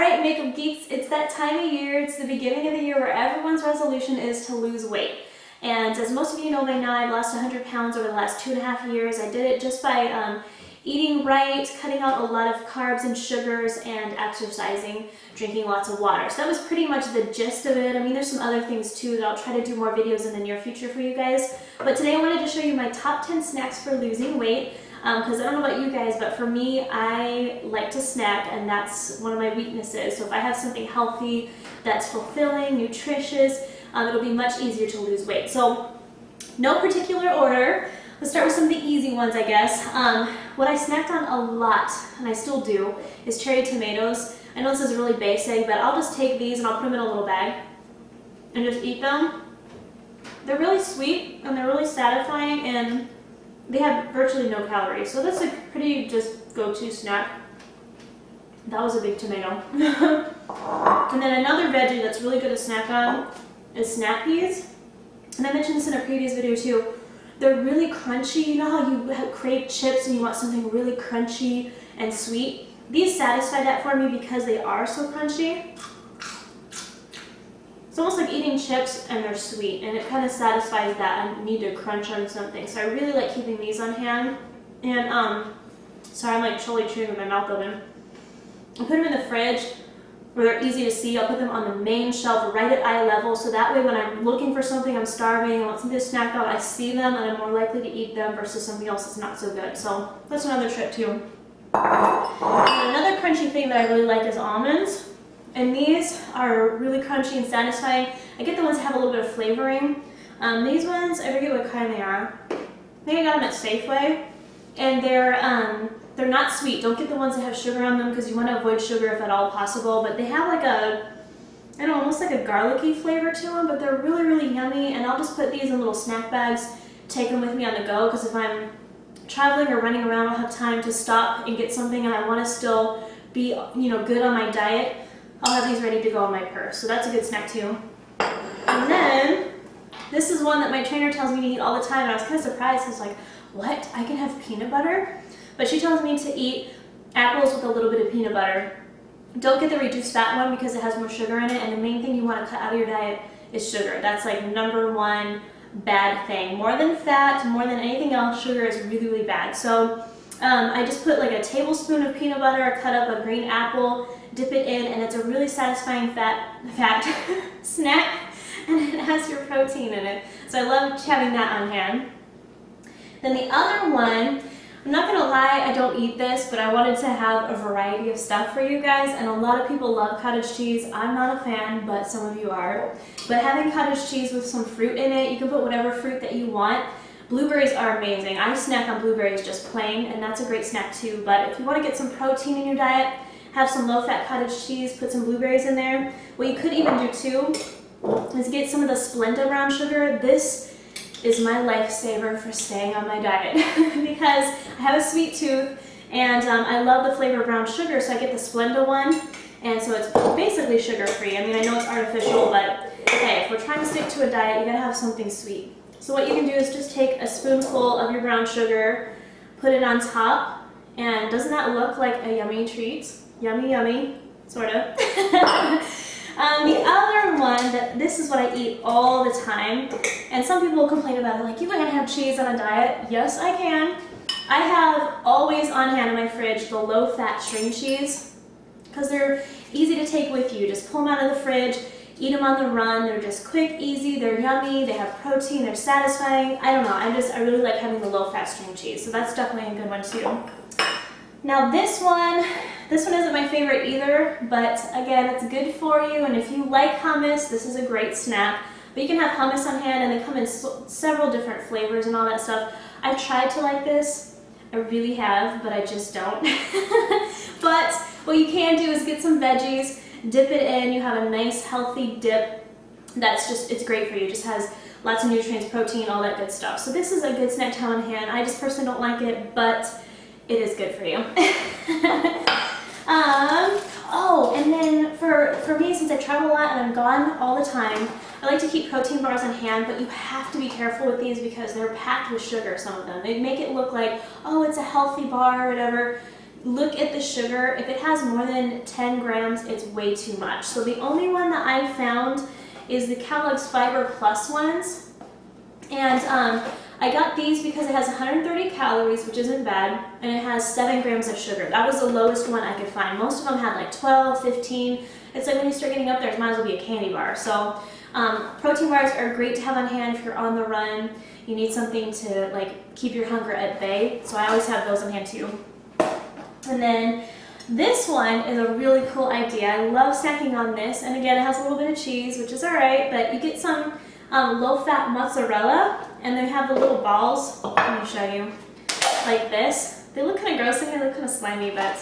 Alright, Makeup Geeks, it's that time of year, it's the beginning of the year where everyone's resolution is to lose weight. And as most of you know by now, I've lost 100 pounds over the last 2.5 years. I did it just by eating right, cutting out a lot of carbs and sugars, and exercising, drinking lots of water. So that was pretty much the gist of it. I mean, there's some other things too that I'll try to do more videos in the near future for you guys. But today I wanted to show you my top 10 snacks for losing weight. Because I don't know about you guys, but for me, I like to snack, and that's one of my weaknesses. So if I have something healthy that's fulfilling, nutritious, it'll be much easier to lose weight. So no particular order. Let's start with some of the easy ones, I guess. What I snacked on a lot, and I still do, is cherry tomatoes. I know this is really basic, but I'll just take these and I'll put them in a little bag and just eat them. They're really sweet and they're really satisfying, and they have virtually no calories, so that's a pretty just go-to snack. That was a big tomato. And then another veggie that's really good to snack on is snap peas. And I mentioned this in a previous video too. They're really crunchy. You know how you crave chips and you want something really crunchy and sweet? These satisfy that for me because they are so crunchy. It's almost like eating chips and they're sweet, and it kind of satisfies that I need to crunch on something. So I really like keeping these on hand. And sorry, I'm like totally chewing with my mouth open. I put them in the fridge where they're easy to see. I'll put them on the main shelf right at eye level, so that way when I'm looking for something, I'm starving, I want something to snack on, I see them and I'm more likely to eat them versus something else that's not so good. So that's another trick too. And another crunchy thing that I really like is almonds. And these are really crunchy and satisfying. I get the ones that have a little bit of flavoring. These ones, I forget what kind they are. I think I got them at Safeway. And they're not sweet. Don't get the ones that have sugar on them because you want to avoid sugar if at all possible. But they have like a, I don't know, almost like a garlicky flavor to them, but they're really, really yummy. And I'll just put these in little snack bags, take them with me on the go, because if I'm traveling or running around, I'll have time to stop and get something and I want to still be, good on my diet. I'll have these ready to go in my purse, so that's a good snack too. And then, this is one that my trainer tells me to eat all the time, and I was kind of surprised. I was like, what? I can have peanut butter? But she tells me to eat apples with a little bit of peanut butter. Don't get the reduced fat one because it has more sugar in it, and the main thing you want to cut out of your diet is sugar. That's like #1 bad thing. More than fat, more than anything else, sugar is really, really bad. So I just put like a tablespoon of peanut butter, cut up a green apple, dip it in, and it's a really satisfying fat snack, and it has your protein in it. So I love having that on hand. Then the other one, I'm not gonna lie, I don't eat this, but I wanted to have a variety of stuff for you guys, and a lot of people love cottage cheese. I'm not a fan, but some of you are. But having cottage cheese with some fruit in it, you can put whatever fruit that you want. Blueberries are amazing. I snack on blueberries just plain, and that's a great snack too. But if you want to get some protein in your diet, have some low-fat cottage cheese, put some blueberries in there. What you could even do too is get some of the Splenda brown sugar. This is my lifesaver for staying on my diet because I have a sweet tooth, and I love the flavor of brown sugar, so I get the Splenda one, and so it's basically sugar-free. I mean, I know it's artificial, but hey, if we're trying to stick to a diet, you gotta have something sweet. So what you can do is just take a spoonful of your brown sugar, put it on top, and doesn't that look like a yummy treat? Yummy, yummy, sort of. The other one, this is what I eat all the time, and some people will complain about it, like, you can't have cheese on a diet. Yes, I can. I have always on hand in my fridge the low-fat string cheese, because they're easy to take with you. Just pull them out of the fridge, eat them on the run. They're just quick, easy, they're yummy, they have protein, they're satisfying. I don't know, I really like having the low-fat string cheese, so that's definitely a good one too. Now this one isn't my favorite either, but again, it's good for you, and if you like hummus, this is a great snack. But you can have hummus on hand, and they come in several different flavors and all that stuff. I've tried to like this, I really have, but I just don't. But what you can do is get some veggies, dip it in, you have a nice healthy dip it's great for you. It just has lots of nutrients, protein, all that good stuff. So this is a good snack to have on hand. I just personally don't like it, but it is good for you. Oh, and then for me, since I travel a lot and I'm gone all the time, I like to keep protein bars on hand, but you have to be careful with these because they're packed with sugar, some of them. They make it look like, oh, it's a healthy bar or whatever. look at the sugar. If it has more than 10 grams, it's way too much. So the only one that I found is the Kellogg's Fiber Plus ones. And I got these because it has 130 calories, which isn't bad, and it has 7 grams of sugar. That was the lowest one I could find. Most of them had like 12, 15. It's like when you start getting up there, it might as well be a candy bar. So protein bars are great to have on hand if you're on the run. You need something to like keep your hunger at bay. So I always have those on hand too. And then this one is a really cool idea. I love snacking on this. And again, it has a little bit of cheese, which is all right, but you get some low-fat mozzarella, and they have the little balls. Let me show you. Like this. They look kind of gross and they look kind of slimy, but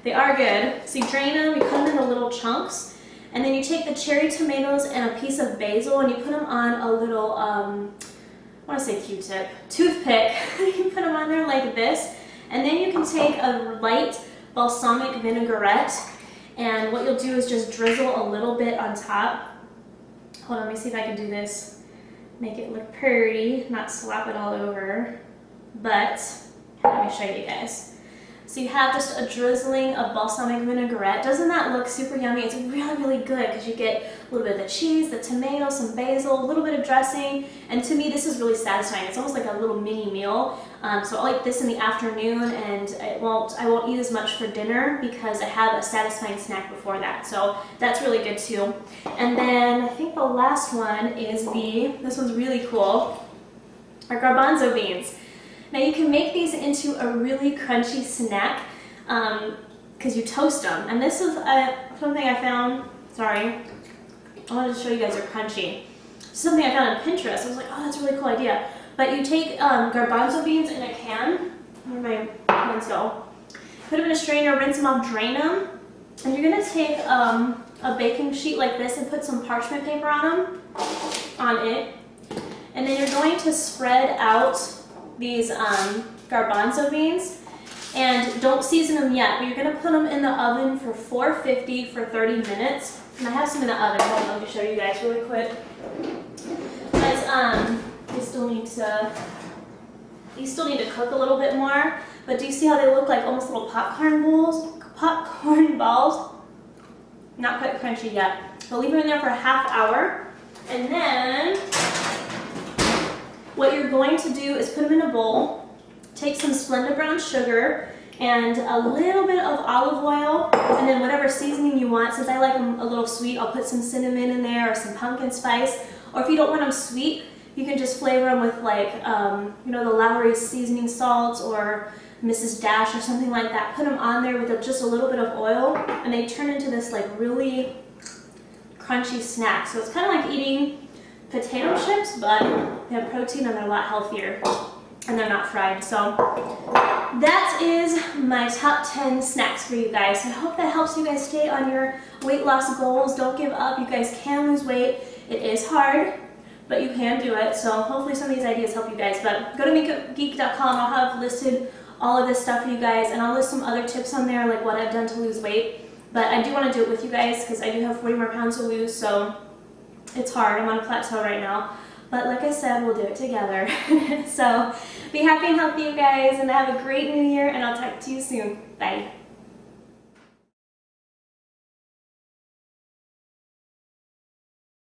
they are good. So you drain them, you put them into little chunks, and then you take the cherry tomatoes and a piece of basil, and you put them on a little, I want to say Q-tip, toothpick. You put them on there like this, and then you can take a light balsamic vinaigrette, and what you'll do is just drizzle a little bit on top. Hold on, let me see if I can do this. Make it look pretty, not slap it all over, but let me show you guys. So you have just a drizzling of balsamic vinaigrette. Doesn't that look super yummy? It's really, really good because you get a little bit of the cheese, the tomato, some basil, a little bit of dressing, and to me this is really satisfying. It's almost like a little mini meal. So I like this in the afternoon, and I won't eat as much for dinner because I have a satisfying snack before that. So that's really good too. And then I think the last one is this one's really cool, our garbanzo beans. Now you can make these into a really crunchy snack because you toast them. And this is something I found, sorry, I wanted to show you guys they're crunchy. Something I found on Pinterest. I was like, oh, that's a really cool idea. But you take garbanzo beans in a can. Where my ones go? Put them in a strainer, rinse them off, drain them. And you're gonna take a baking sheet like this and put some parchment paper on it. And then you're going to spread out these garbanzo beans, and don't season them yet, but you're going to put them in the oven for 450 for 30 minutes. And I have some in the oven. Hold on, let me show you guys really quick. Because these still need to cook a little bit more. But do you see how they look like almost little popcorn balls? Not quite crunchy yet. So leave them in there for a half hour, and then what you're going to do is put them in a bowl, take some Splenda brown sugar and a little bit of olive oil, and then whatever seasoning you want. Since I like them a little sweet, I'll put some cinnamon in there or some pumpkin spice. Or if you don't want them sweet, you can just flavor them with like, you know, the Lowry seasoning salts or Mrs. Dash or something like that. Put them on there with just a little bit of oil, and they turn into this like really crunchy snack. So it's kind of like eating potato chips, but they have protein and they're a lot healthier, and they're not fried. So that is my top 10 snacks for you guys. I hope that helps you guys stay on your weight loss goals. Don't give up. You guys can lose weight. It is hard, but you can do it. So hopefully some of these ideas help you guys. But go to makeupgeek.com. I'll have listed all of this stuff for you guys, and I'll list some other tips on there, like what I've done to lose weight. But I do want to do it with you guys because I do have 40 more pounds to lose, so it's hard. I'm on a plateau right now. But like I said, we'll do it together. So be happy and healthy, you guys, and have a great new year, and I'll talk to you soon. Bye.